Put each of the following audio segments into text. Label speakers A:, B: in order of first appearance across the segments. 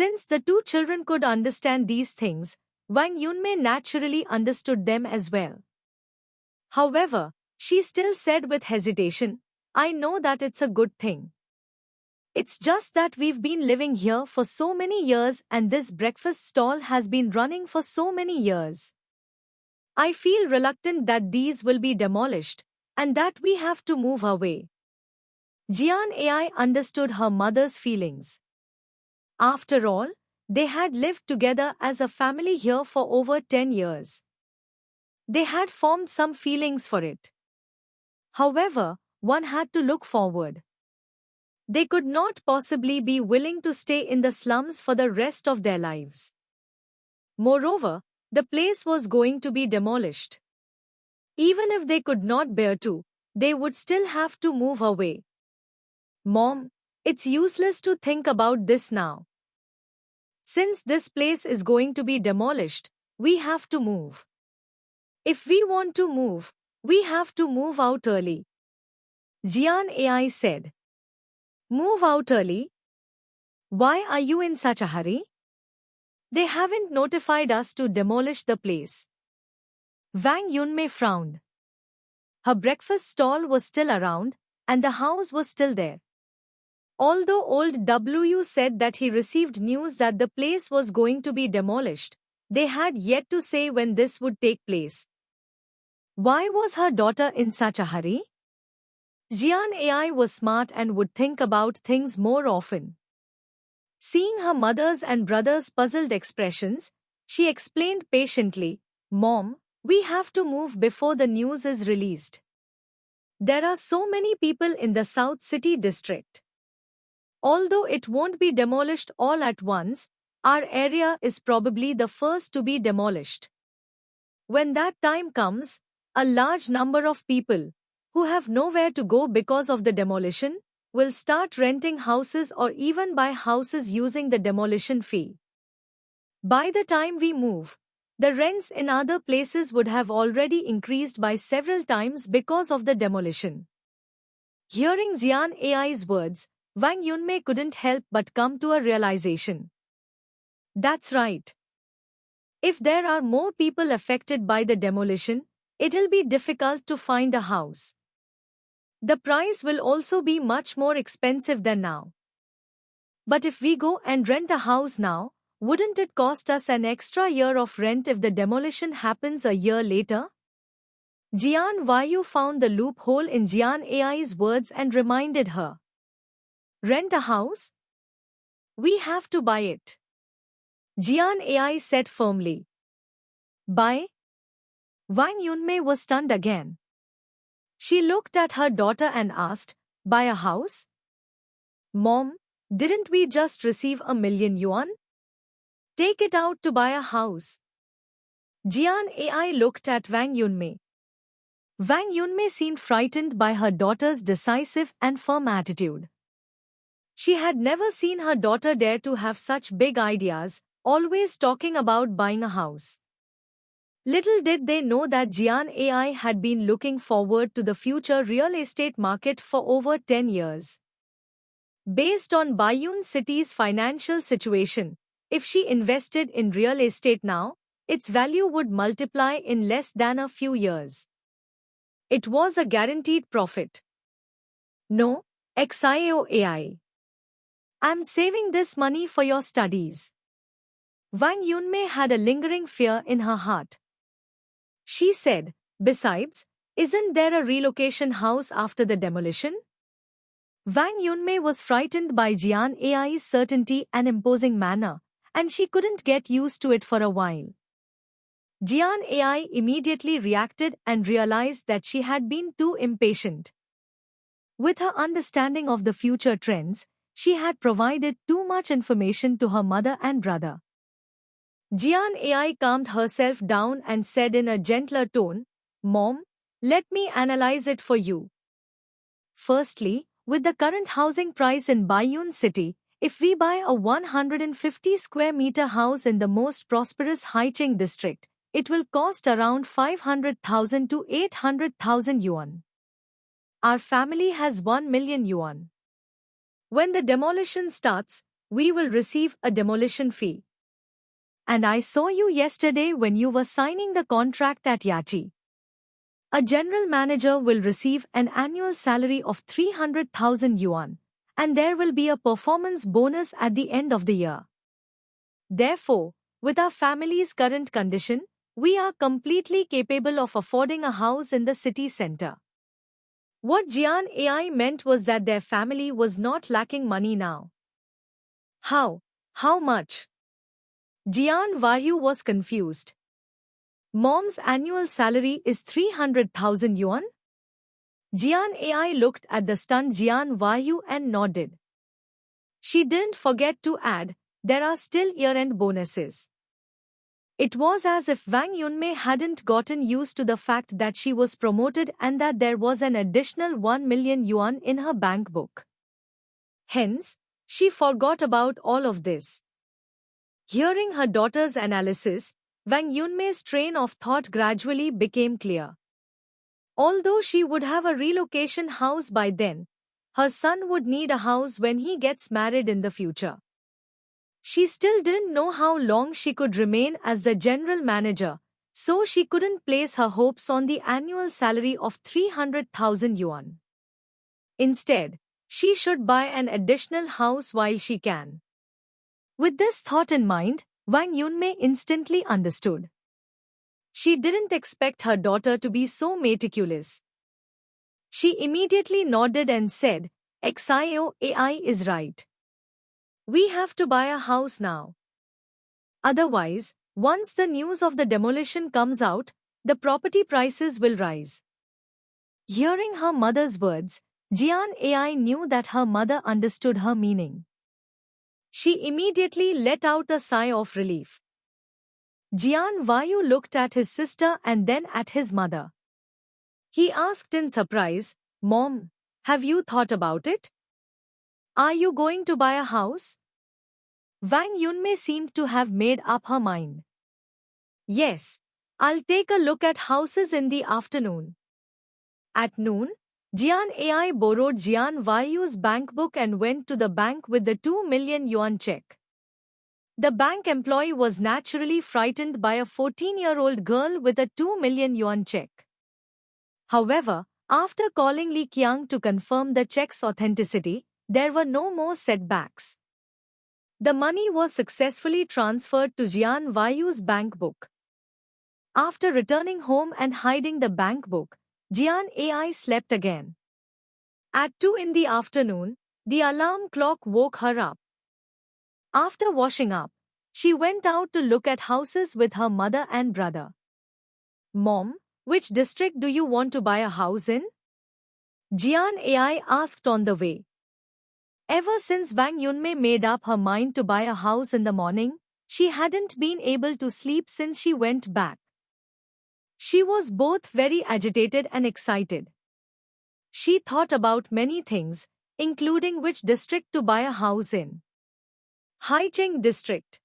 A: Since the two children could understand these things, Wang Yunmei naturally understood them as well. However, she still said with hesitation, I know that it's a good thing. It's just that we've been living here for so many years and this breakfast stall has been running for so many years. I feel reluctant that these will be demolished and that we have to move away. Jian Ai understood her mother's feelings. After all, they had lived together as a family here for over 10 years. They had formed some feelings for it. However, one had to look forward. They could not possibly be willing to stay in the slums for the rest of their lives. Moreover, the place was going to be demolished. Even if they could not bear to, they would still have to move away. Mom, it's useless to think about this now. Since this place is going to be demolished, we have to move. If we want to move, we have to move out early. Jian Ai said. Move out early? Why are you in such a hurry? They haven't notified us to demolish the place. Wang Yunmei frowned. Her breakfast stall was still around, and the house was still there. Although old W said that he received news that the place was going to be demolished, they had yet to say when this would take place. Why was her daughter in such a hurry? Jian Ai was smart and would think about things more often. Seeing her mother's and brother's puzzled expressions, she explained patiently, Mom, we have to move before the news is released. There are so many people in the South City district. Although it won't be demolished all at once, our area is probably the first to be demolished. When that time comes, a large number of people, who have nowhere to go because of the demolition, will start renting houses or even buy houses using the demolition fee. By the time we move, the rents in other places would have already increased by several times because of the demolition. Hearing Jian Ai's words, Wang Yunmei couldn't help but come to a realization. That's right. If there are more people affected by the demolition, it'll be difficult to find a house. The price will also be much more expensive than now. But if we go and rent a house now, wouldn't it cost us an extra year of rent if the demolition happens a year later? Jian Waiyu found the loophole in Jian Ai's words and reminded her. Rent a house? We have to buy it. Jian Ai said firmly. Buy? Wang Yunmei was stunned again. She looked at her daughter and asked, Buy a house? Mom, didn't we just receive 1,000,000 yuan? Take it out to buy a house. Jian Ai looked at Wang Yunmei. Wang Yunmei seemed frightened by her daughter's decisive and firm attitude. She had never seen her daughter dare to have such big ideas, always talking about buying a house. Little did they know that Jian Ai had been looking forward to the future real estate market for over 10 years. Based on Baiyun City's financial situation, if she invested in real estate now, its value would multiply in less than a few years. It was a guaranteed profit. No, Xiao Ai. I'm saving this money for your studies. Wang Yunmei had a lingering fear in her heart. She said, Besides, isn't there a relocation house after the demolition? Wang Yunmei was frightened by Jian Ai's certainty and imposing manner, and she couldn't get used to it for a while. Jian Ai immediately reacted and realized that she had been too impatient. With her understanding of the future trends, she had provided too much information to her mother and brother. Jian Ai calmed herself down and said in a gentler tone, Mom, let me analyze it for you. Firstly, with the current housing price in Baiyun City, if we buy a 150 square meter house in the most prosperous Haicheng district, it will cost around 500,000 to 800,000 yuan. Our family has 1,000,000 yuan. When the demolition starts, we will receive a demolition fee. And I saw you yesterday when you were signing the contract at Yachi. A general manager will receive an annual salary of 300,000 yuan, and there will be a performance bonus at the end of the year. Therefore, with our family's current condition, we are completely capable of affording a house in the city center. What Jian AI meant was that their family was not lacking money now. How? How much? Jian Vayu was confused. Mom's annual salary is 300,000 yuan? Jian AI looked at the stunned Jian Vayu and nodded. She didn't forget to add, there are still year-end bonuses. It was as if Wang Yunmei hadn't gotten used to the fact that she was promoted and that there was an additional 1 million yuan in her bank book. Hence, she forgot about all of this. Hearing her daughter's analysis, Wang Yunmei's train of thought gradually became clear. Although she would have a relocation house by then, her son would need a house when he gets married in the future. She still didn't know how long she could remain as the general manager, so she couldn't place her hopes on the annual salary of 300,000 yuan. Instead, she should buy an additional house while she can. With this thought in mind, Wang Yunmei instantly understood. She didn't expect her daughter to be so meticulous. She immediately nodded and said, "Xio AI is right. We have to buy a house now. Otherwise, once the news of the demolition comes out, the property prices will rise." Hearing her mother's words, Jian AI knew that her mother understood her meaning. She immediately let out a sigh of relief. Jian Vayu looked at his sister and then at his mother. He asked in surprise, "Mom, have you thought about it? Are you going to buy a house?" Wang Yunmei seemed to have made up her mind. "Yes, I'll take a look at houses in the afternoon." At noon, Jian AI borrowed Jian Vayu's bank book and went to the bank with the 2 million yuan check. The bank employee was naturally frightened by a 14-year-old girl with a 2 million yuan check. However, after calling Li Qiang to confirm the check's authenticity, there were no more setbacks. The money was successfully transferred to Jian Vayu's bank book. After returning home and hiding the bank book, Jian AI slept again. At 2 in the afternoon, the alarm clock woke her up. After washing up, she went out to look at houses with her mother and brother. "Mom, which district do you want to buy a house in?" Jian AI asked on the way. Ever since Wang Yunmei made up her mind to buy a house in the morning, she hadn't been able to sleep since she went back. She was both very agitated and excited. She thought about many things, including which district to buy a house in. Haicheng district.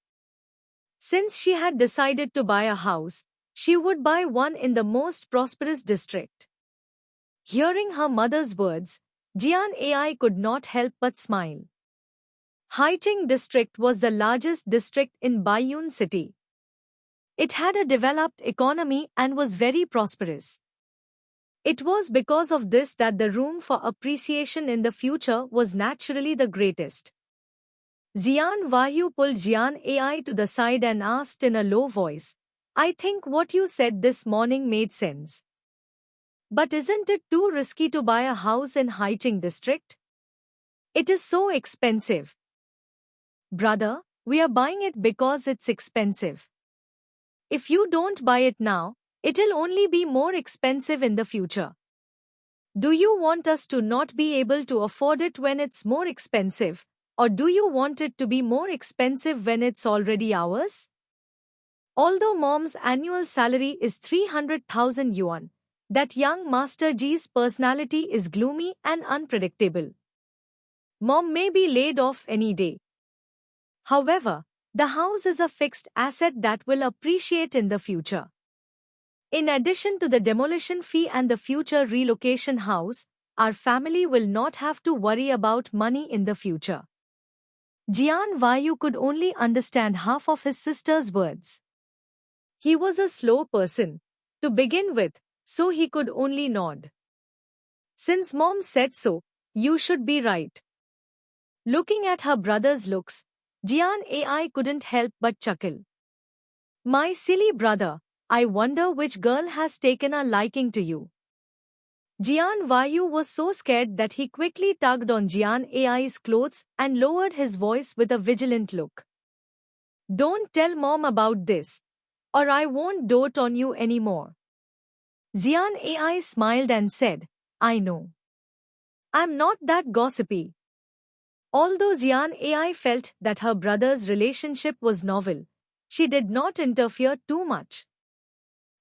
A: Since she had decided to buy a house, she would buy one in the most prosperous district. Hearing her mother's words, Jian AI could not help but smile. Haicheng district was the largest district in Baiyun city. It had a developed economy and was very prosperous. It was because of this that the room for appreciation in the future was naturally the greatest. Jian Vayu pulled Jian AI to the side and asked in a low voice, "I think what you said this morning made sense. But isn't it too risky to buy a house in Haicheng district? It is so expensive." "Brother, we are buying it because it's expensive. If you don't buy it now, it'll only be more expensive in the future. Do you want us to not be able to afford it when it's more expensive? Or do you want it to be more expensive when it's already ours?" Although Mom's annual salary is 300,000 yuan, that young Master Ji's personality is gloomy and unpredictable. Mom may be laid off any day. However, the house is a fixed asset that will appreciate in the future. In addition to the demolition fee and the future relocation house, our family will not have to worry about money in the future. Jian Vayu could only understand half of his sister's words. He was a slow person, to begin with, so he could only nod. Since mom said so, you should be right. Looking at her brother's looks, Jian Ai couldn't help but chuckle. My silly brother, I wonder which girl has taken a liking to you. Jian Vayu was so scared that he quickly tugged on Jian Ai's clothes and lowered his voice with a vigilant look. Don't tell mom about this, or I won't dote on you anymore. Jian Ai smiled and said, I know. I'm not that gossipy. Although Jian Ai felt that her brother's relationship was novel, she did not interfere too much.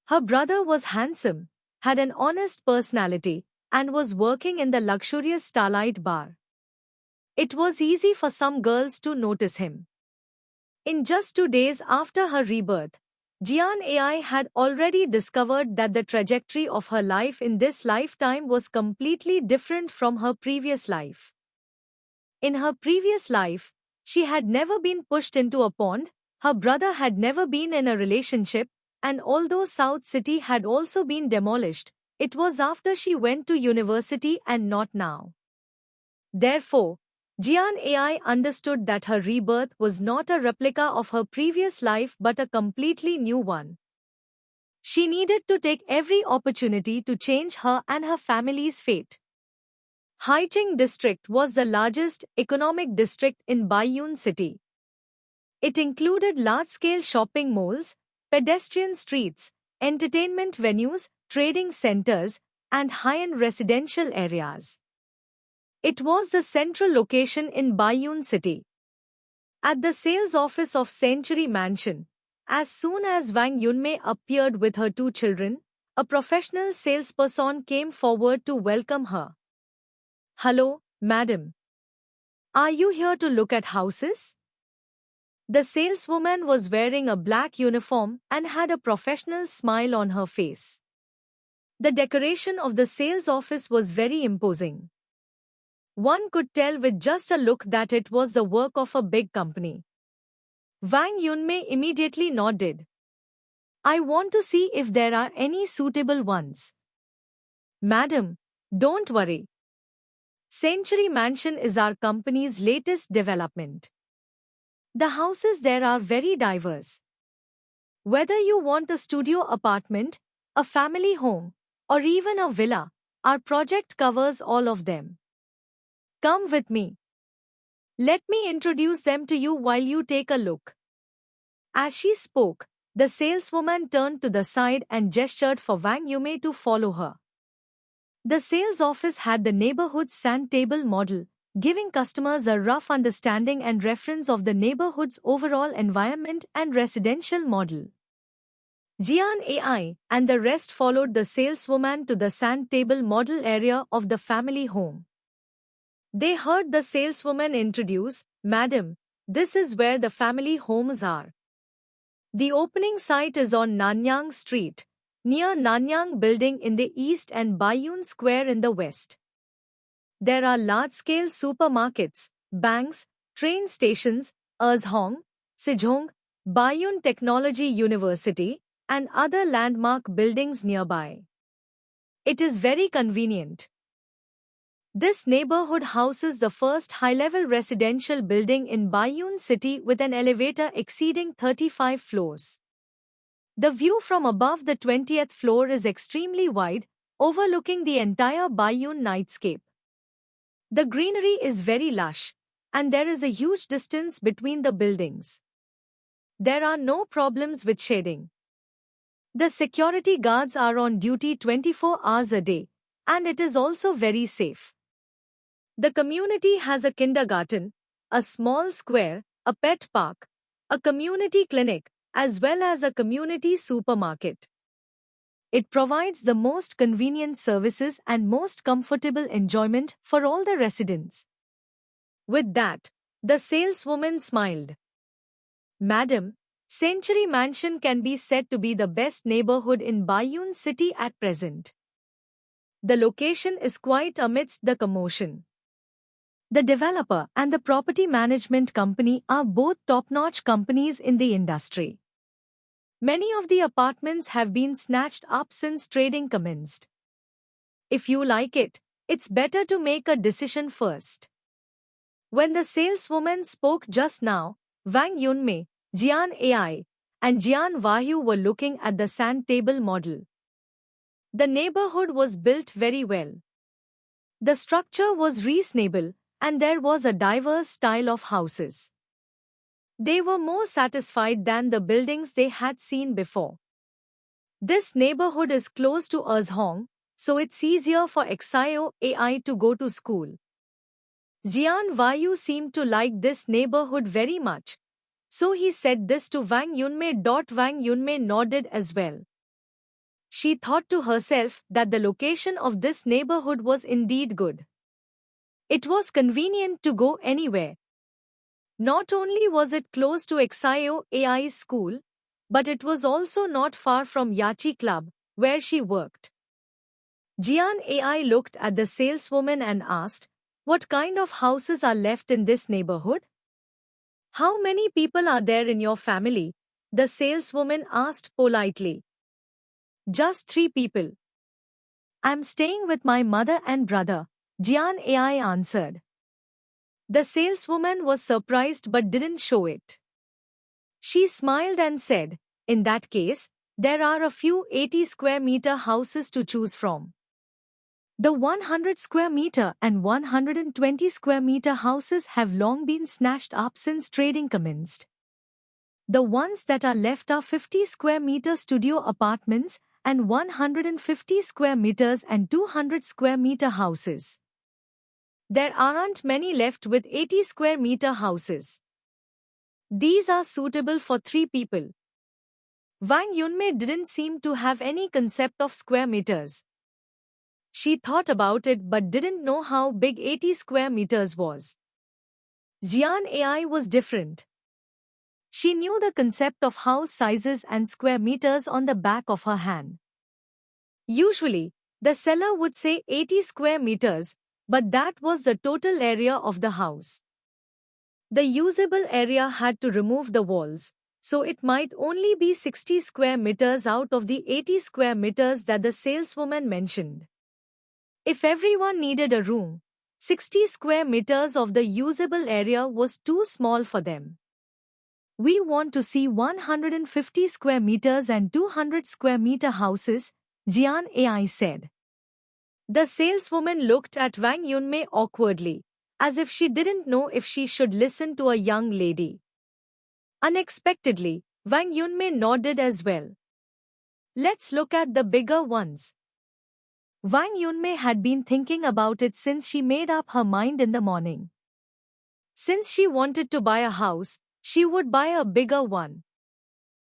A: Her brother was handsome, had an honest personality, and was working in the luxurious Starlight Bar. It was easy for some girls to notice him. In just 2 days after her rebirth, Jian Ai had already discovered that the trajectory of her life in this lifetime was completely different from her previous life. In her previous life, she had never been pushed into a pond, her brother had never been in a relationship, and although South City had also been demolished, it was after she went to university and not now. Therefore, Jian Ai understood that her rebirth was not a replica of her previous life but a completely new one. She needed to take every opportunity to change her and her family's fate. Haicheng district was the largest economic district in Baiyun city. It included large-scale shopping malls, pedestrian streets, entertainment venues, trading centers, and high-end residential areas. It was the central location in Baiyun city. At the sales office of Century Mansion, as soon as Wang Yunmei appeared with her 2 children, a professional salesperson came forward to welcome her. Hello, madam. Are you here to look at houses? The saleswoman was wearing a black uniform and had a professional smile on her face. The decoration of the sales office was very imposing. One could tell with just a look that it was the work of a big company. Wang Yunmei immediately nodded. I want to see if there are any suitable ones. Madam, don't worry. Century Mansion is our company's latest development. The houses there are very diverse. Whether you want a studio apartment, a family home, or even a villa, our project covers all of them. Come with me. Let me introduce them to you while you take a look. As she spoke, the saleswoman turned to the side and gestured for Wang Yunmei to follow her. The sales office had the neighborhood's sand table model, giving customers a rough understanding and reference of the neighborhood's overall environment and residential model. Jian Ai and the rest followed the saleswoman to the sand table model area of the family home. They heard the saleswoman introduce, Madam, this is where the family homes are. The opening site is on Nanyang Street, near Nanyang Building in the east and Baiyun Square in the west. There are large-scale supermarkets, banks, train stations, Erzhong, Sejong, Baiyun Technology University, and other landmark buildings nearby. It is very convenient. This neighborhood houses the first high-level residential building in Baiyun city with an elevator exceeding 35 floors. The view from above the 20th floor is extremely wide, overlooking the entire Baiyun nightscape. The greenery is very lush, and there is a huge distance between the buildings. There are no problems with shading. The security guards are on duty 24 hours a day, and it is also very safe. The community has a kindergarten, a small square, a pet park, a community clinic, as well as a community supermarket. It provides the most convenient services and most comfortable enjoyment for all the residents. With that, the saleswoman smiled. Madam, Century Mansion can be said to be the best neighborhood in Baiyun city at present. The location is quite amidst the commotion. The developer and the property management company are both top-notch companies in the industry. Many of the apartments have been snatched up since trading commenced. If you like it, it's better to make a decision first. When the saleswoman spoke just now, Wang Yunmei, Jian AI, and Jian Wahyu were looking at the sand table model. The neighborhood was built very well. The structure was reasonable, and there was a diverse style of houses. They were more satisfied than the buildings they had seen before. This neighborhood is close to Erzhong, so it's easier for Xio AI to go to school. Jian Wahyu seemed to like this neighborhood very much, so he said this to Wang Yunmei. Wang Yunmei nodded as well. She thought to herself that the location of this neighborhood was indeed good. It was convenient to go anywhere. Not only was it close to Xio AI's school, but it was also not far from Yachi Club, where she worked. Jian AI looked at the saleswoman and asked, "What kind of houses are left in this neighborhood?" "How many people are there in your family?" the saleswoman asked politely. "Just 3 people. I'm staying with my mother and brother," Jian AI answered. The saleswoman was surprised but didn't show it. She smiled and said, "In that case, there are a few 80 square meter houses to choose from. The 100 square meter and 120 square meter houses have long been snatched up since trading commenced. The ones that are left are 50 square meter studio apartments and 150 square meters and 200 square meter houses. There aren't many left with 80 square meter houses. These are suitable for 3 people." Wang Yunmei didn't seem to have any concept of square meters. She thought about it but didn't know how big 80 square meters was. Jian AI was different. She knew the concept of house sizes and square meters on the back of her hand. Usually, the seller would say 80 square meters, but that was the total area of the house. The usable area had to remove the walls, so it might only be 60 square meters out of the 80 square meters that the saleswoman mentioned. If everyone needed a room, 60 square meters of the usable area was too small for them. "We want to see 150 square meters and 200 square meter houses," Jian AI said. The saleswoman looked at Wang Yunmei awkwardly, as if she didn't know if she should listen to a young lady. Unexpectedly, Wang Yunmei nodded as well. "Let's look at the bigger ones." Wang Yunmei had been thinking about it since she made up her mind in the morning. Since she wanted to buy a house, she would buy a bigger one.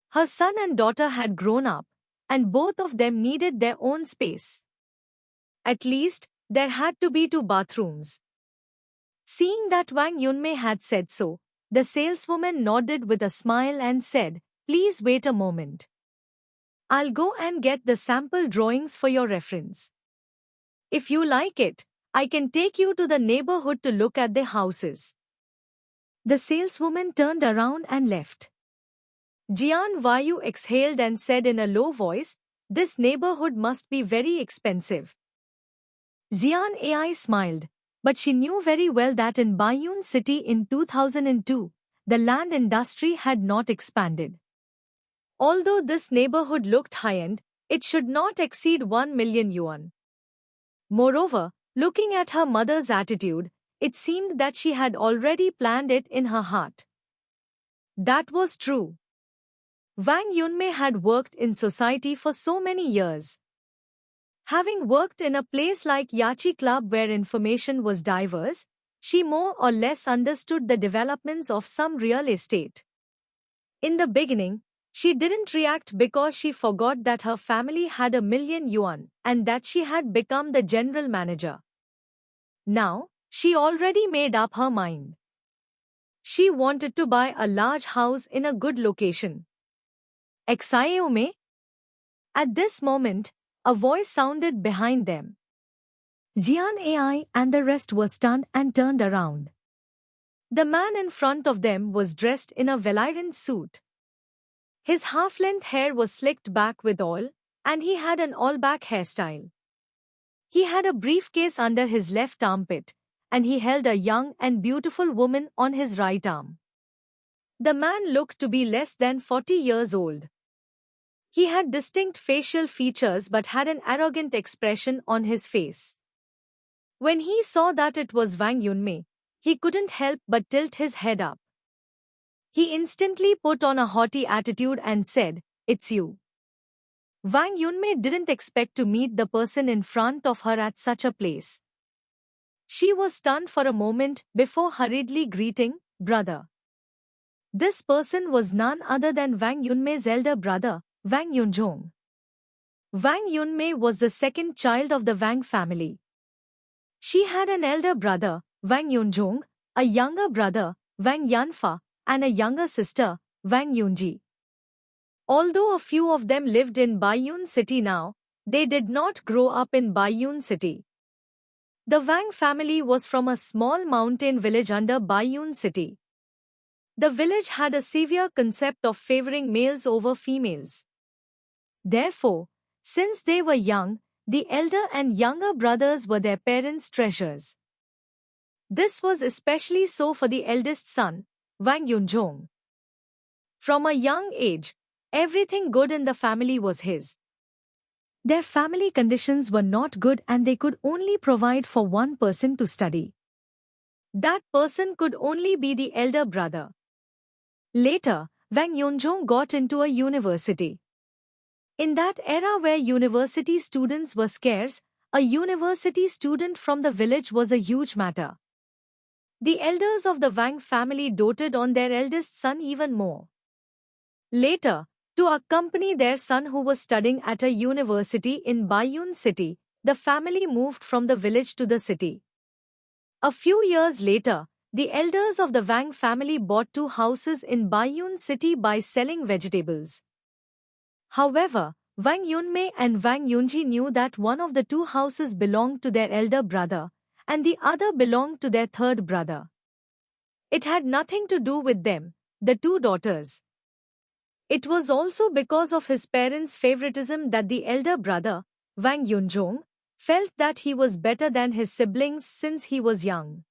A: Her son and daughter had grown up, and both of them needed their own space. At least, there had to be 2 bathrooms. Seeing that Wang Yunmei had said so, the saleswoman nodded with a smile and said, "Please wait a moment. I'll go and get the sample drawings for your reference. If you like it, I can take you to the neighborhood to look at the houses." The saleswoman turned around and left. Jian Wahyu exhaled and said in a low voice, "This neighborhood must be very expensive." Jian AI smiled, but she knew very well that in Baiyun City in 2002, the land industry had not expanded. Although this neighborhood looked high-end, it should not exceed 1 million yuan. Moreover, looking at her mother's attitude, it seemed that she had already planned it in her heart. That was true. Wang Yunmei had worked in society for so many years. Having worked in a place like Yachi Club where information was diverse, she more or less understood the developments of some real estate. In the beginning, she didn't react because she forgot that her family had 1 million yuan and that she had become the general manager. Now, she already made up her mind. She wanted to buy a large house in a good location. "Xio mein?" At this moment, a voice sounded behind them. Jian Ai and the rest were stunned and turned around. The man in front of them was dressed in a Valerian suit. His half-length hair was slicked back with oil, and he had an all-back hairstyle. He had a briefcase under his left armpit, and he held a young and beautiful woman on his right arm. The man looked to be less than 40 years old. He had distinct facial features but had an arrogant expression on his face. When he saw that it was Wang Yunmei, he couldn't help but tilt his head up. He instantly put on a haughty attitude and said, "It's you." Wang Yunmei didn't expect to meet the person in front of her at such a place. She was stunned for a moment before hurriedly greeting, "Brother." This person was none other than Wang Yunmei's elder brother, Wang Yunzhong. Wang Yunmei was the second child of the Wang family. She had an elder brother, Wang Yunzhong, a younger brother, Wang Yanfa, and a younger sister, Wang Yunji. Although a few of them lived in Baiyun City now, they did not grow up in Baiyun City. The Wang family was from a small mountain village under Baiyun City. The village had a severe concept of favoring males over females. Therefore, since they were young, the elder and younger brothers were their parents' treasures. This was especially so for the eldest son, Wang Yunzhong. From a young age, everything good in the family was his. Their family conditions were not good and they could only provide for one person to study. That person could only be the elder brother. Later, Wang Yunzhong got into a university. In that era where university students were scarce, a university student from the village was a huge matter. The elders of the Wang family doted on their eldest son even more. Later, to accompany their son who was studying at a university in Baiyun City, the family moved from the village to the city. A few years later, the elders of the Wang family bought 2 houses in Baiyun City by selling vegetables. However, Wang Yunmei and Wang Yunji knew that one of the 2 houses belonged to their elder brother, and the other belonged to their third brother. It had nothing to do with them, the 2 daughters. It was also because of his parents' favoritism that the elder brother, Wang Yunzhong, felt that he was better than his siblings since he was young.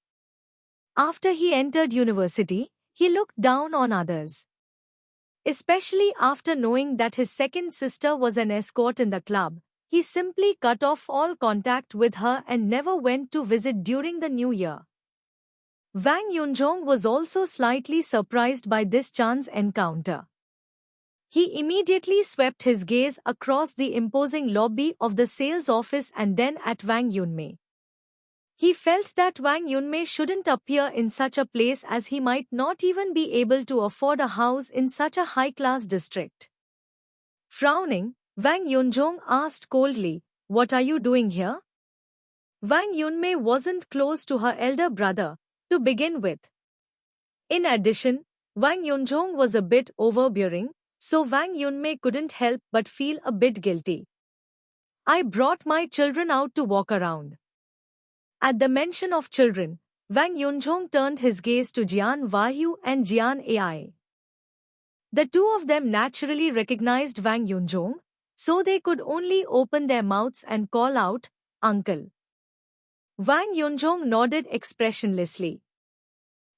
A: After he entered university, he looked down on others. Especially after knowing that his second sister was an escort in the club, he simply cut off all contact with her and never went to visit during the new year. Wang Yunzhong was also slightly surprised by this chance encounter. He immediately swept his gaze across the imposing lobby of the sales office and then at Wang Yunmei. He felt that Wang Yunmei shouldn't appear in such a place as he might not even be able to afford a house in such a high-class district. Frowning, Wang Yunzhong asked coldly, "What are you doing here?" Wang Yunmei wasn't close to her elder brother, to begin with. In addition, Wang Yunzhong was a bit overbearing, so Wang Yunmei couldn't help but feel a bit guilty. "I brought my children out to walk around." At the mention of children, Wang Yunzhong turned his gaze to Jian Wahyu and Jian Ai. The 2 of them naturally recognized Wang Yunzhong, so they could only open their mouths and call out, "Uncle." Wang Yunzhong nodded expressionlessly.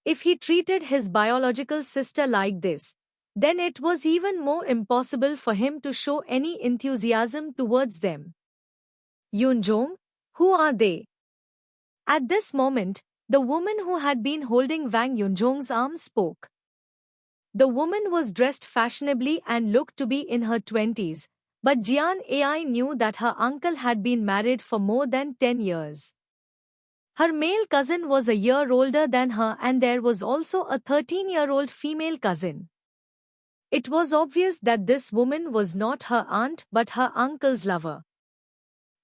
A: If he treated his biological sister like this, then it was even more impossible for him to show any enthusiasm towards them. "Yunzhong, who are they?" At this moment, the woman who had been holding Wang Yunzhong's arm spoke. The woman was dressed fashionably and looked to be in her 20s, but Jian Ai knew that her uncle had been married for more than 10 years. Her male cousin was a year older than her and there was also a 13-year-old female cousin. It was obvious that this woman was not her aunt but her uncle's lover.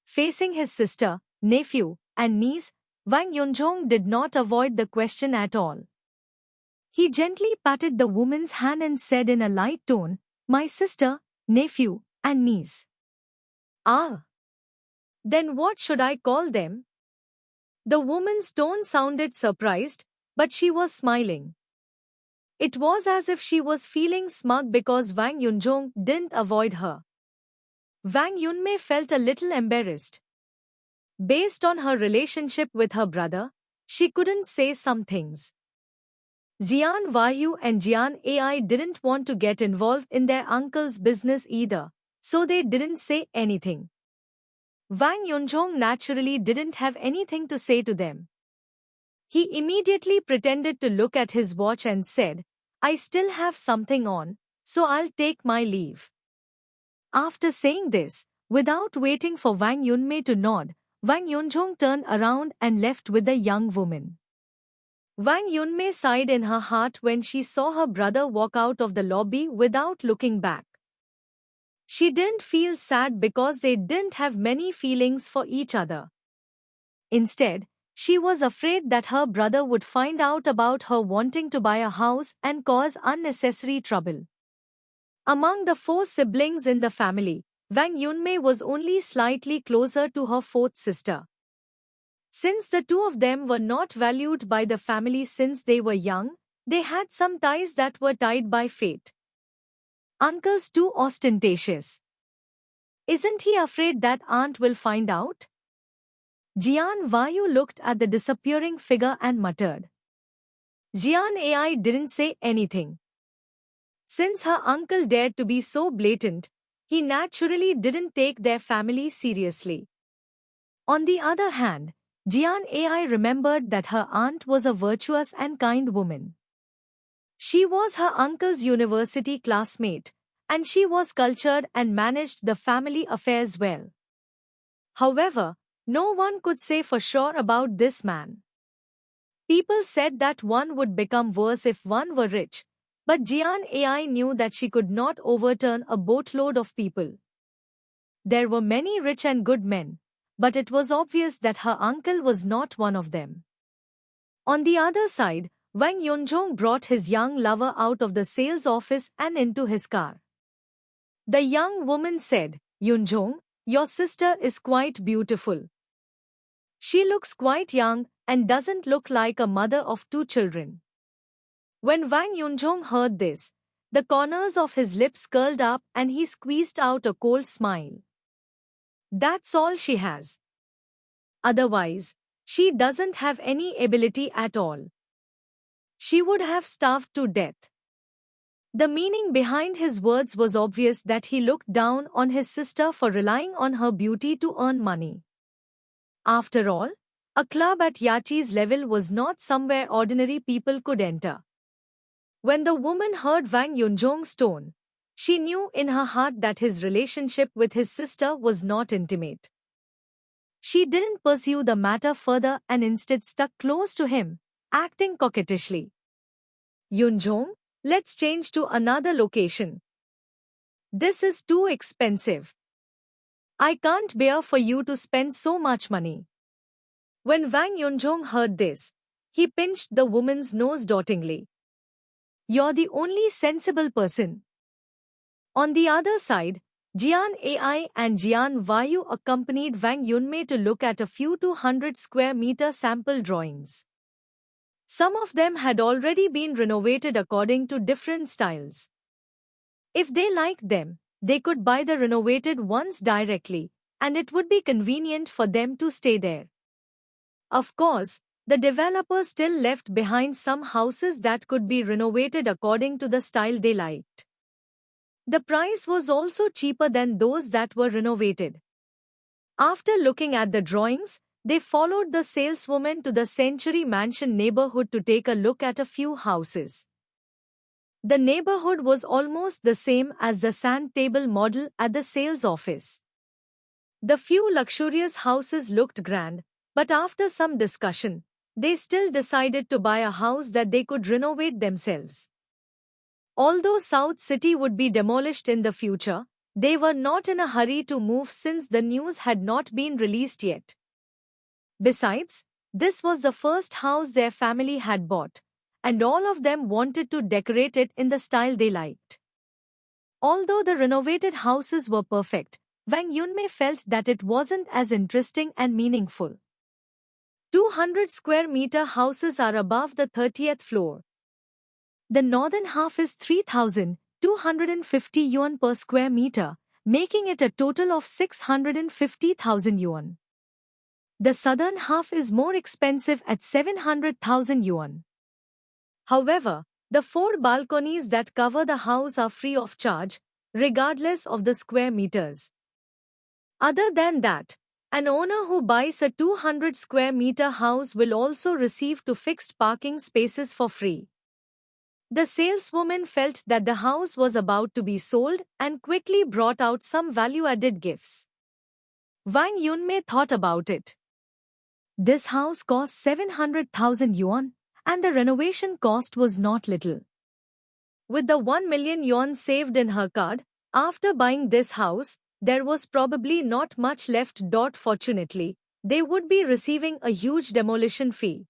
A: Facing his sister, nephew, and niece, Wang Yunzhong did not avoid the question at all. He gently patted the woman's hand and said in a light tone, "My sister, nephew, and niece." "Ah. Then what should I call them?" The woman's tone sounded surprised, but she was smiling. It was as if she was feeling smug because Wang Yunjong didn't avoid her. Wang Yunmei felt a little embarrassed. Based on her relationship with her brother, she couldn't say some things. Jian Wahyu and Jian Ai didn't want to get involved in their uncle's business either, so they didn't say anything. Wang Yunjong naturally didn't have anything to say to them. He immediately pretended to look at his watch and said, "I still have something on, so I'll take my leave." After saying this, without waiting for Wang Yunmei to nod, Wang Yunjong turned around and left with the young woman. Wang Yunmei sighed in her heart when she saw her brother walk out of the lobby without looking back. She didn't feel sad because they didn't have many feelings for each other. Instead, she was afraid that her brother would find out about her wanting to buy a house and cause unnecessary trouble. Among the four siblings in the family, Wang Yunmei was only slightly closer to her fourth sister. Since the two of them were not valued by the family since they were young, they had some ties that were tied by fate. Uncle's too ostentatious. Isn't he afraid that aunt will find out? Jian Wahyu looked at the disappearing figure and muttered. Jian Ai didn't say anything. Since her uncle dared to be so blatant, he naturally didn't take their family seriously. On the other hand, Jian Ai remembered that her aunt was a virtuous and kind woman. She was her uncle's university classmate, and she was cultured and managed the family affairs well. However, no one could say for sure about this man. People said that one would become worse if one were rich, but Jian Ai knew that she could not overturn a boatload of people. There were many rich and good men, but it was obvious that her uncle was not one of them. On the other side, Wang Yunjong brought his young lover out of the sales office and into his car. The young woman said, "Yunjong, your sister is quite beautiful. She looks quite young and doesn't look like a mother of two children." When Wang Yunjong heard this, the corners of his lips curled up and he squeezed out a cold smile. That's all she has. Otherwise, she doesn't have any ability at all. She would have starved to death. The meaning behind his words was obvious, that he looked down on his sister for relying on her beauty to earn money. After all, a club at Yachi's level was not somewhere ordinary people could enter. When the woman heard Wang Yunjong's tone, she knew in her heart that his relationship with his sister was not intimate. She didn't pursue the matter further and instead stuck close to him, acting coquettishly. "Yunjong, let's change to another location. This is too expensive. I can't bear for you to spend so much money." When Wang Yunjong heard this, he pinched the woman's nose doubtingly. "You're the only sensible person." On the other side, Jian Ai and Jian Wahyu accompanied Wang Yunmei to look at a few 200 square meter sample drawings. Some of them had already been renovated according to different styles. If they liked them, they could buy the renovated ones directly, and it would be convenient for them to stay there. Of course, the developer still left behind some houses that could be renovated according to the style they liked. The price was also cheaper than those that were renovated. After looking at the drawings, they followed the saleswoman to the Century Mansion neighborhood to take a look at a few houses. The neighborhood was almost the same as the sand table model at the sales office. The few luxurious houses looked grand, but after some discussion, they still decided to buy a house that they could renovate themselves. Although South City would be demolished in the future, they were not in a hurry to move since the news had not been released yet. Besides, this was the first house their family had bought, and all of them wanted to decorate it in the style they liked. Although the renovated houses were perfect, Wang Yunmei felt that it wasn't as interesting and meaningful. 200 square meter houses are above the 30th floor. The northern half is 3,250 yuan per square meter, making it a total of 650,000 yuan. The southern half is more expensive at 700,000 yuan. However, the 4 balconies that cover the house are free of charge, regardless of the square meters. Other than that, an owner who buys a 200 square meter house will also receive 2 fixed parking spaces for free. The saleswoman felt that the house was about to be sold and quickly brought out some value-added gifts. Wang Yunmei thought about it. This house cost 700,000 yuan, and the renovation cost was not little. With the 1 million yuan saved in her card, after buying this house, there was probably not much left. Fortunately, they would be receiving a huge demolition fee.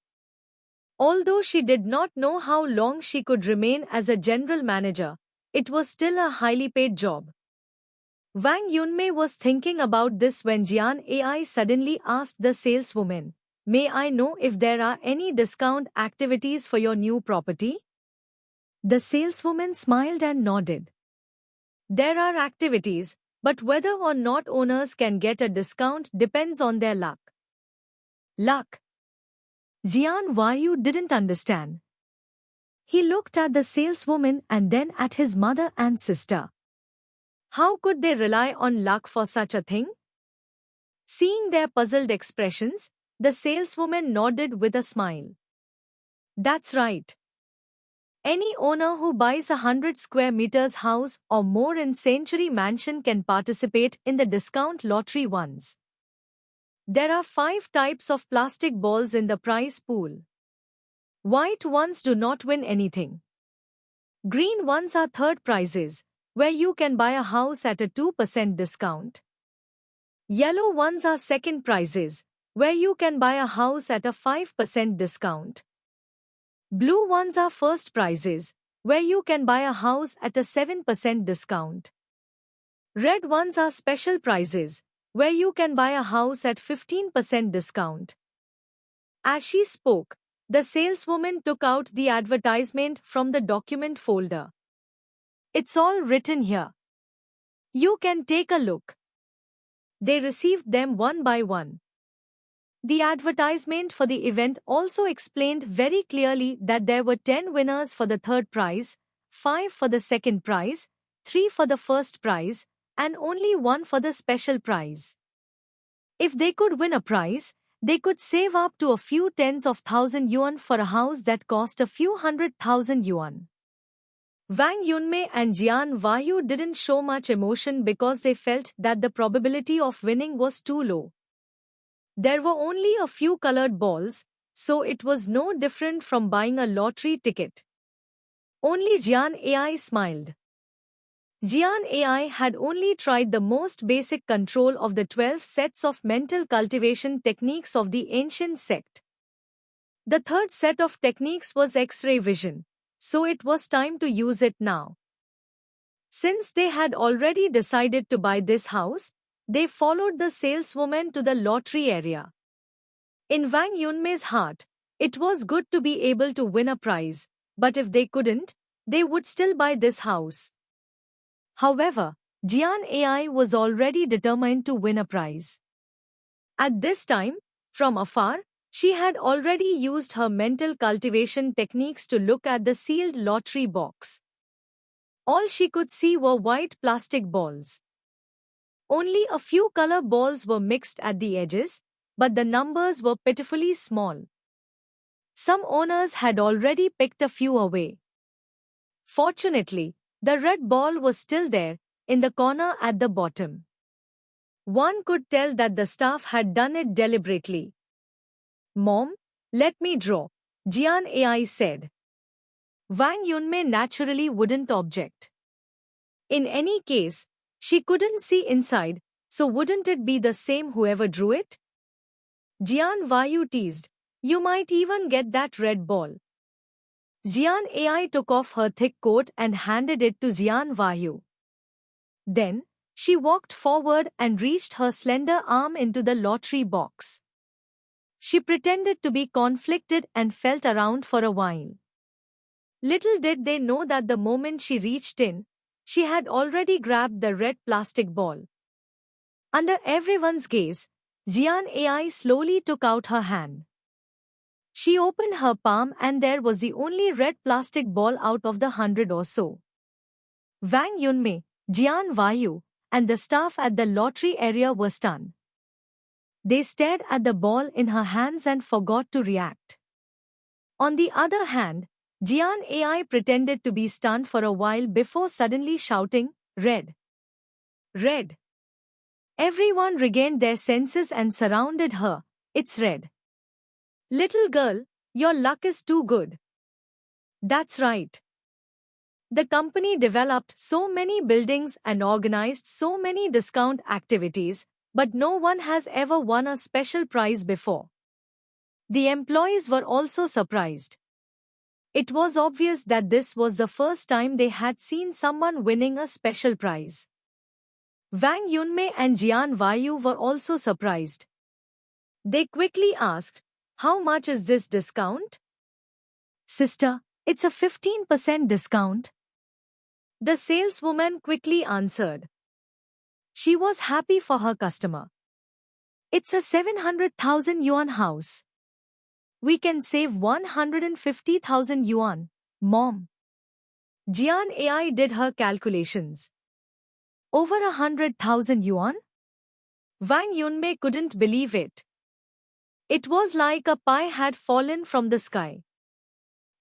A: Although she did not know how long she could remain as a general manager, it was still a highly paid job. Wang Yunmei was thinking about this when Jian AI suddenly asked the saleswoman, "May I know if there are any discount activities for your new property?" The saleswoman smiled and nodded. There are activities, but whether or not owners can get a discount depends on their luck. Luck? Jian Vayu didn't understand. He looked at the saleswoman and then at his mother and sister. How could they rely on luck for such a thing? Seeing their puzzled expressions, the saleswoman nodded with a smile. That's right. Any owner who buys 100 square meters house or more in Century Mansion can participate in the discount lottery once. There are 5 types of plastic balls in the prize pool. White ones do not win anything. Green ones are third prizes, where you can buy a house at a 2% discount. Yellow ones are second prizes, where you can buy a house at a 5% discount. Blue ones are first prizes, where you can buy a house at a 7% discount. Red ones are special prizes, where you can buy a house at 15% discount. As she spoke, the saleswoman took out the advertisement from the document folder. It's all written here. You can take a look. They received them one by one. The advertisement for the event also explained very clearly that there were 10 winners for the third prize, 5 for the second prize, 3 for the first prize, and only 1 for the special prize. If they could win a prize, they could save up to a few tens of thousand yuan for a house that cost a few 100,000 yuan. Wang Yunmei and Jian Vayu didn't show much emotion because they felt that the probability of winning was too low. There were only a few colored balls, so it was no different from buying a lottery ticket. Only Jian AI smiled. Jian AI had only tried the most basic control of the 12 sets of mental cultivation techniques of the ancient sect. The third set of techniques was X-ray vision, so it was time to use it now. Since they had already decided to buy this house, they followed the saleswoman to the lottery area. In Wang Yunmei's heart, it was good to be able to win a prize, but if they couldn't, they would still buy this house. However, Jian AI was already determined to win a prize. At this time, from afar, she had already used her mental cultivation techniques to look at the sealed lottery box. All she could see were white plastic balls. Only a few color balls were mixed at the edges, but the numbers were pitifully small. Some owners had already picked a few away. Fortunately, the red ball was still there, in the corner at the bottom. One could tell that the staff had done it deliberately. "Mom, let me draw," Jian AI said. Wang Yunmei naturally wouldn't object. In any case, she couldn't see inside, so wouldn't it be the same whoever drew it? Jian Vayu teased, "You might even get that red ball." Jian AI took off her thick coat and handed it to Jian Vayu. Then, she walked forward and reached her slender arm into the lottery box. She pretended to be conflicted and felt around for a while. Little did they know that the moment she reached in, she had already grabbed the red plastic ball. Under everyone's gaze, Jian AI slowly took out her hand. She opened her palm and there was the only red plastic ball out of the 100 or so. Wang Yunmei, Jian Vayu, and the staff at the lottery area were stunned. They stared at the ball in her hands and forgot to react. On the other hand, Jian AI pretended to be stunned for a while before suddenly shouting, "Red! Red!" Everyone regained their senses and surrounded her. "It's red. Little girl, your luck is too good." That's right. The company developed so many buildings and organized so many discount activities, but no one has ever won a special prize before. The employees were also surprised. It was obvious that this was the first time they had seen someone winning a special prize. Wang Yunmei and Jian Vayu were also surprised. They quickly asked, "How much is this discount?" "Sister, it's a 15% discount." The saleswoman quickly answered. She was happy for her customer. "It's a 700,000 yuan house. We can save 150,000 yuan, Mom." Jian AI did her calculations. Over 100,000 yuan? Wang Yunmei couldn't believe it. It was like a pie had fallen from the sky.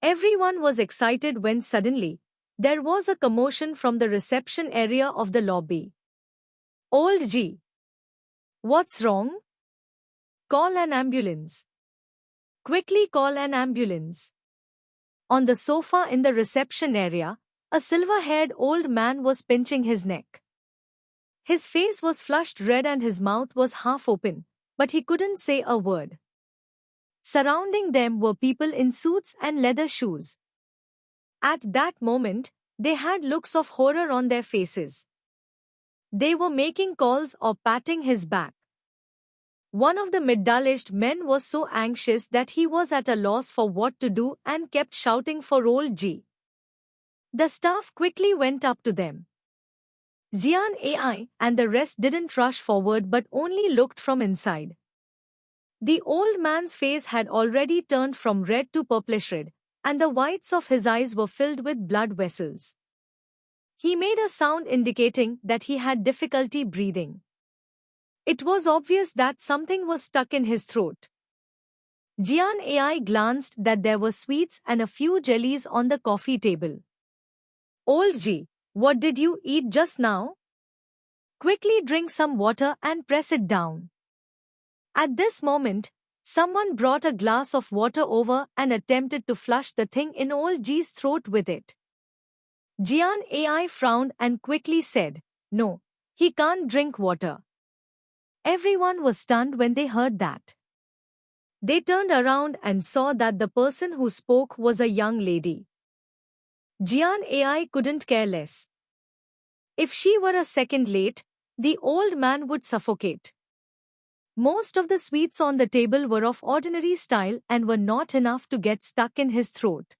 A: Everyone was excited when suddenly, there was a commotion from the reception area of the lobby. "Old G. What's wrong? Call an ambulance. Quickly call an ambulance." On the sofa in the reception area, a silver-haired old man was pinching his neck. His face was flushed red and his mouth was half open, but he couldn't say a word. Surrounding them were people in suits and leather shoes. At that moment, they had looks of horror on their faces. They were making calls or patting his back. One of the middle-aged men was so anxious that he was at a loss for what to do and kept shouting for old G. The staff quickly went up to them. Jian AI and the rest didn't rush forward but only looked from inside. The old man's face had already turned from red to purplish red, and the whites of his eyes were filled with blood vessels. He made a sound indicating that he had difficulty breathing. It was obvious that something was stuck in his throat. Jian AI glanced that there were sweets and a few jellies on the coffee table. "Old G, what did you eat just now? Quickly drink some water and press it down." At this moment, someone brought a glass of water over and attempted to flush the thing in old G's throat with it. Jian AI frowned and quickly said, "No, he can't drink water." Everyone was stunned when they heard that. They turned around and saw that the person who spoke was a young lady. Jian AI couldn't care less. If she were a second late, the old man would suffocate. Most of the sweets on the table were of ordinary style and were not enough to get stuck in his throat.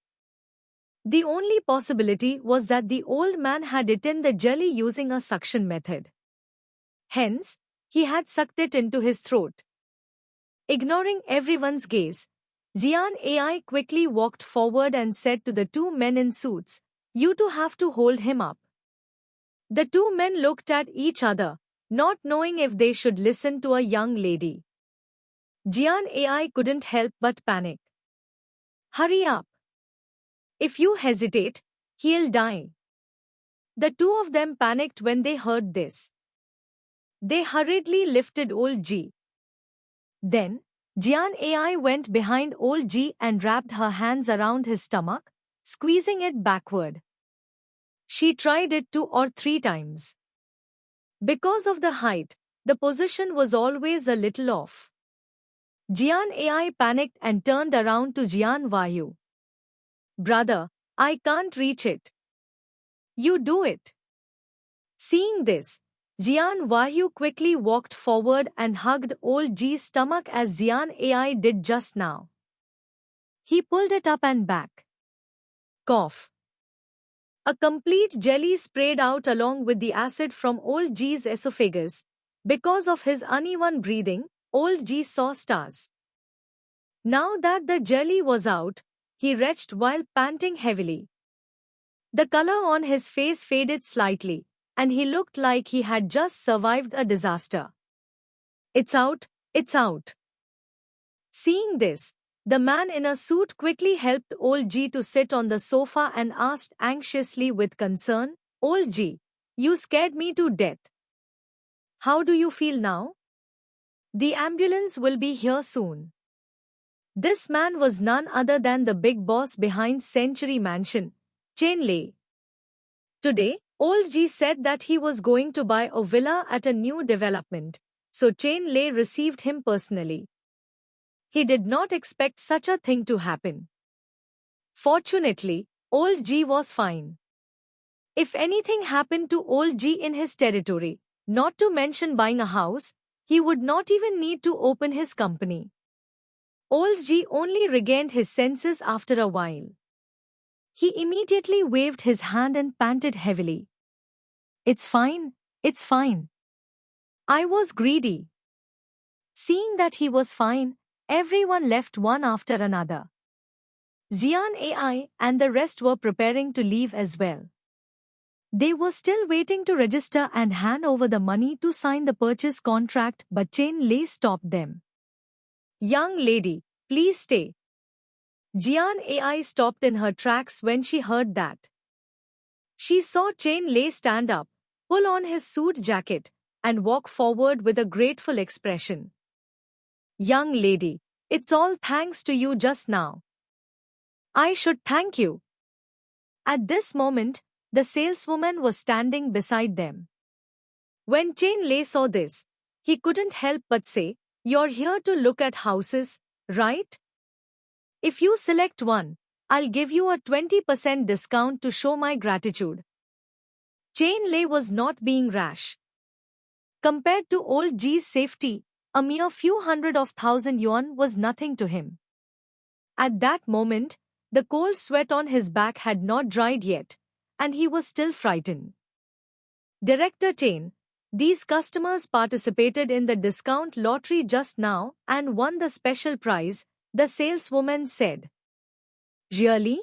A: The only possibility was that the old man had eaten the jelly using a suction method. Hence, he had sucked it into his throat. Ignoring everyone's gaze, Jian AI quickly walked forward and said to the two men in suits, "You two have to hold him up." The two men looked at each other, not knowing if they should listen to a young lady. Jian AI couldn't help but panic. "Hurry up. If you hesitate, he'll die." The two of them panicked when they heard this. They hurriedly lifted old G. Then, Jian AI went behind old G and wrapped her hands around his stomach, squeezing it backward. She tried it 2 or 3 times. Because of the height, the position was always a little off. Jian AI panicked and turned around to Jian Vayu. "Brother, I can't reach it. You do it." Seeing this, Jian Wahyu quickly walked forward and hugged old G's stomach as Jian AI did just now. He pulled it up and back. Cough. A complete jelly sprayed out along with the acid from old G's esophagus. Because of his uneven breathing, old G saw stars. Now that the jelly was out, he retched while panting heavily. The color on his face faded slightly, and he looked like he had just survived a disaster. It's out, it's out. Seeing this, the man in a suit quickly helped old G to sit on the sofa and asked anxiously with concern, "Old G, you scared me to death. How do you feel now? The ambulance will be here soon." This man was none other than the big boss behind Century Mansion, Chen Lei. Today, old G said that he was going to buy a villa at a new development, so Chen Lei received him personally. He did not expect such a thing to happen. Fortunately, old G was fine. If anything happened to old G in his territory, not to mention buying a house, he would not even need to open his company. Old G only regained his senses after a while. He immediately waved his hand and panted heavily. It's fine, it's fine. I was greedy." Seeing that he was fine, everyone left one after another. Jian AI and the rest were preparing to leave as well. They were still waiting to register and hand over the money to sign the purchase contract, but Chen Lei stopped them. "Young lady, please stay." Jian AI stopped in her tracks when she heard that. She saw Chen Lei stand up, pull on his suit jacket, and walk forward with a grateful expression. "Young lady, it's all thanks to you just now." "I should thank you." At this moment, the saleswoman was standing beside them. When Chen Lei saw this, he couldn't help but say, "You're here to look at houses, right? If you select one, I'll give you a 20% discount to show my gratitude." Chen Lei was not being rash. Compared to old G's safety, a mere few hundred of thousand yuan was nothing to him. At that moment, the cold sweat on his back had not dried yet, and he was still frightened. "Director Chen, these customers participated in the discount lottery just now and won the special prize," the saleswoman said. "Really?"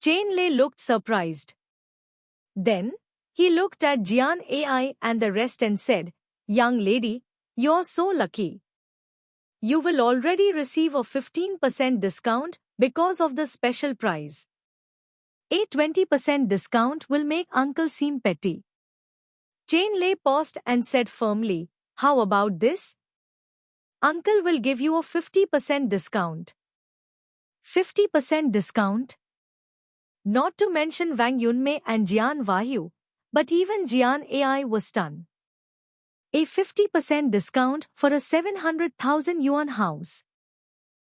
A: Chen Lei looked surprised. Then, he looked at Jian AI and the rest and said, "Young lady, you're so lucky. You will already receive a 15% discount because of the special prize. A 20% discount will make uncle seem petty." Chen Lei paused and said firmly, "How about this? Uncle will give you a 50% discount." 50% discount? Not to mention Wang Yunmei and Jian Wahyu, but even Jian AI was stunned. A 50% discount for a 700,000 yuan house.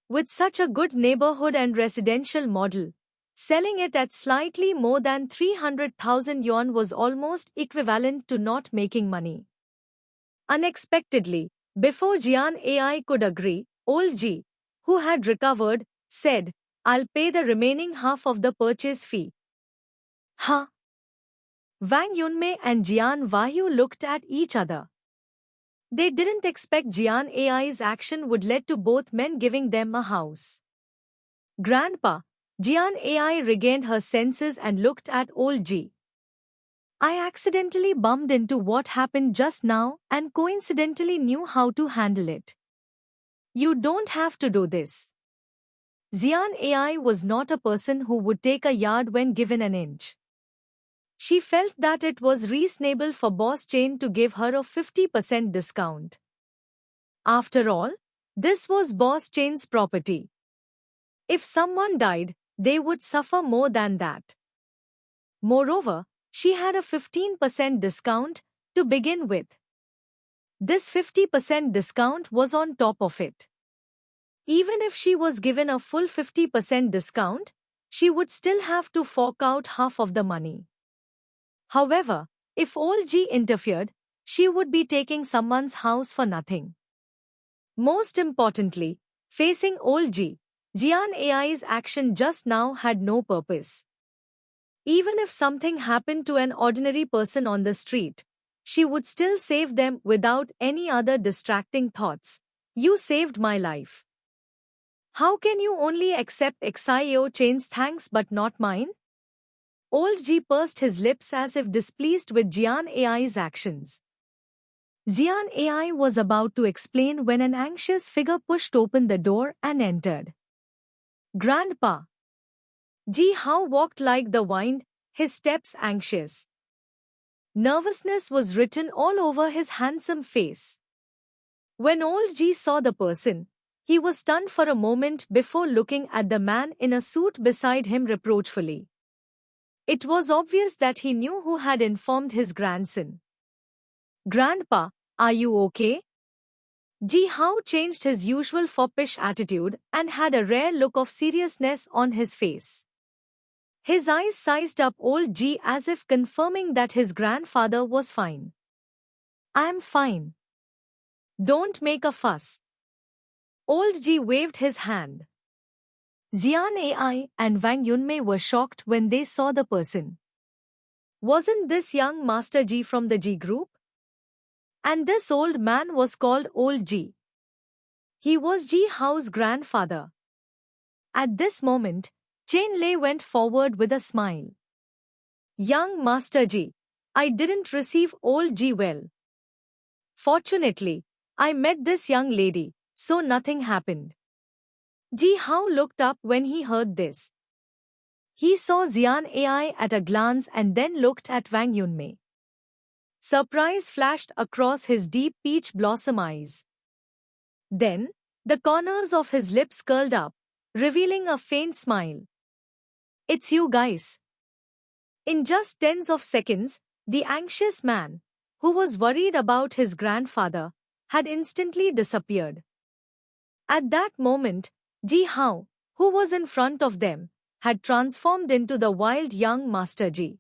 A: With such a good neighborhood and residential model, selling it at slightly more than 300,000 yuan was almost equivalent to not making money. Unexpectedly, before Jian AI could agree, old G, who had recovered, said, "I'll pay the remaining half of the purchase fee." Huh? Wang Yunmei and Jian Wahyu looked at each other. They didn't expect Jian AI's action would lead to both men giving them a house. "Grandpa," Jian AI regained her senses and looked at old G. "I accidentally bumped into what happened just now and coincidentally knew how to handle it. You don't have to do this." Jian AI was not a person who would take a yard when given an inch. She felt that it was reasonable for Boss Chen to give her a 50% discount. After all, this was Boss Chen's property. If someone died, they would suffer more than that. Moreover, she had a 15% discount to begin with. This 50% discount was on top of it. Even if she was given a full 50% discount, she would still have to fork out half of the money. However, if old G interfered, she would be taking someone's house for nothing. Most importantly, facing old Jian AI's action just now had no purpose. Even if something happened to an ordinary person on the street, she would still save them without any other distracting thoughts. You saved my life. How can you only accept XIO Chain's thanks but not mine? Old G pursed his lips as if displeased with Jian AI's actions. Jian AI was about to explain when an anxious figure pushed open the door and entered. Grandpa. Ji Hao walked like the wind, his steps anxious. Nervousness was written all over his handsome face. When old Ji saw the person, he was stunned for a moment before looking at the man in a suit beside him reproachfully. It was obvious that he knew who had informed his grandson. Grandpa, are you okay? Ji Hao changed his usual foppish attitude and had a rare look of seriousness on his face. His eyes sized up old Ji as if confirming that his grandfather was fine. I am fine. Don't make a fuss. Old Ji waved his hand. Jian AI and Wang Yunmei were shocked when they saw the person. Wasn't this young Master Ji from the Ji group? And this old man was called Old Ji. He was Ji Hao's grandfather. At this moment, Chen Lei went forward with a smile. Young Master Ji, I didn't receive Old Ji well. Fortunately, I met this young lady, so nothing happened. Ji Hao looked up when he heard this. He saw Jian AI at a glance and then looked at Wang Yunmei. Surprise flashed across his deep peach blossom eyes. Then, the corners of his lips curled up, revealing a faint smile. It's you guys. In just tens of seconds, the anxious man, who was worried about his grandfather, had instantly disappeared. At that moment, Ji Hao, who was in front of them, had transformed into the wild young Master Ji.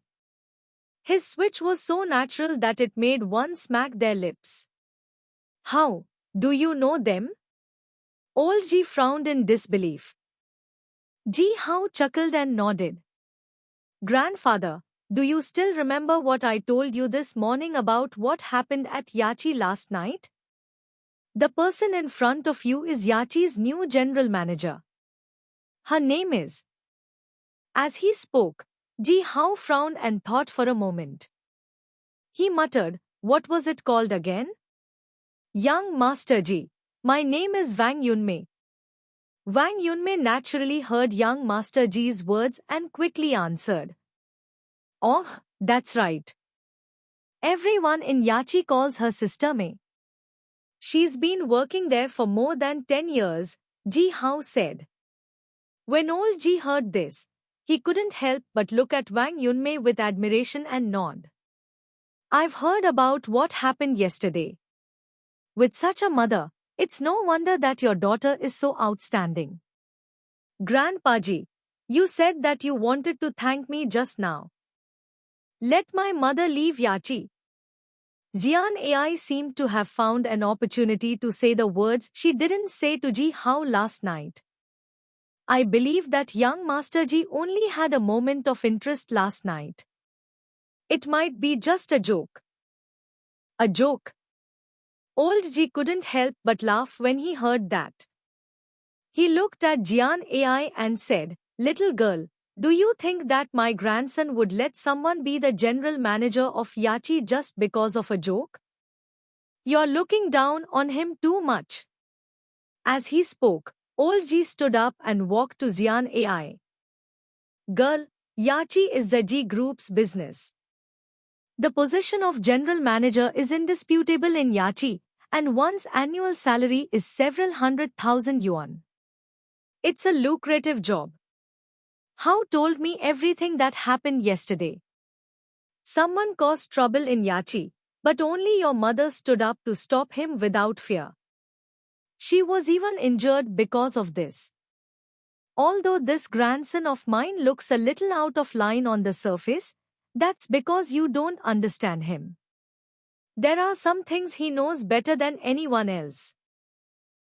A: His switch was so natural that it made one smack their lips. How, do you know them? Old Ji frowned in disbelief. Ji Hao chuckled and nodded. Grandfather, do you still remember what I told you this morning about what happened at Yachi last night? The person in front of you is Yachi's new general manager. Her name is. As he spoke, Ji Hao frowned and thought for a moment. He muttered, what was it called again? Young Master Ji, my name is Wang Yunmei. Wang Yunmei naturally heard young Master Ji's words and quickly answered. Oh, that's right. Everyone in Yachi calls her Sister Mei. She's been working there for more than 10 years, Ji Hao said. When old Ji heard this, he couldn't help but look at Wang Yunmei with admiration and nod. I've heard about what happened yesterday. With such a mother, it's no wonder that your daughter is so outstanding. Grandpa Ji, you said that you wanted to thank me just now. Let my mother leave Yachi. Jian AI seemed to have found an opportunity to say the words she didn't say to Ji Hao last night. I believe that young Master Ji only had a moment of interest last night. It might be just a joke. A joke? Old Ji couldn't help but laugh when he heard that. He looked at Jian AI and said, Little girl, do you think that my grandson would let someone be the general manager of Yachi just because of a joke? You're looking down on him too much. As he spoke, Old Ji stood up and walked to Jian AI. Girl, Yachi is the Ji Group's business. The position of general manager is indisputable in Yachi, and one's annual salary is several 100,000 yuan. It's a lucrative job. Hao told me everything that happened yesterday. Someone caused trouble in Yachi, but only your mother stood up to stop him without fear. She was even injured because of this. Although this grandson of mine looks a little out of line on the surface, that's because you don't understand him. There are some things he knows better than anyone else.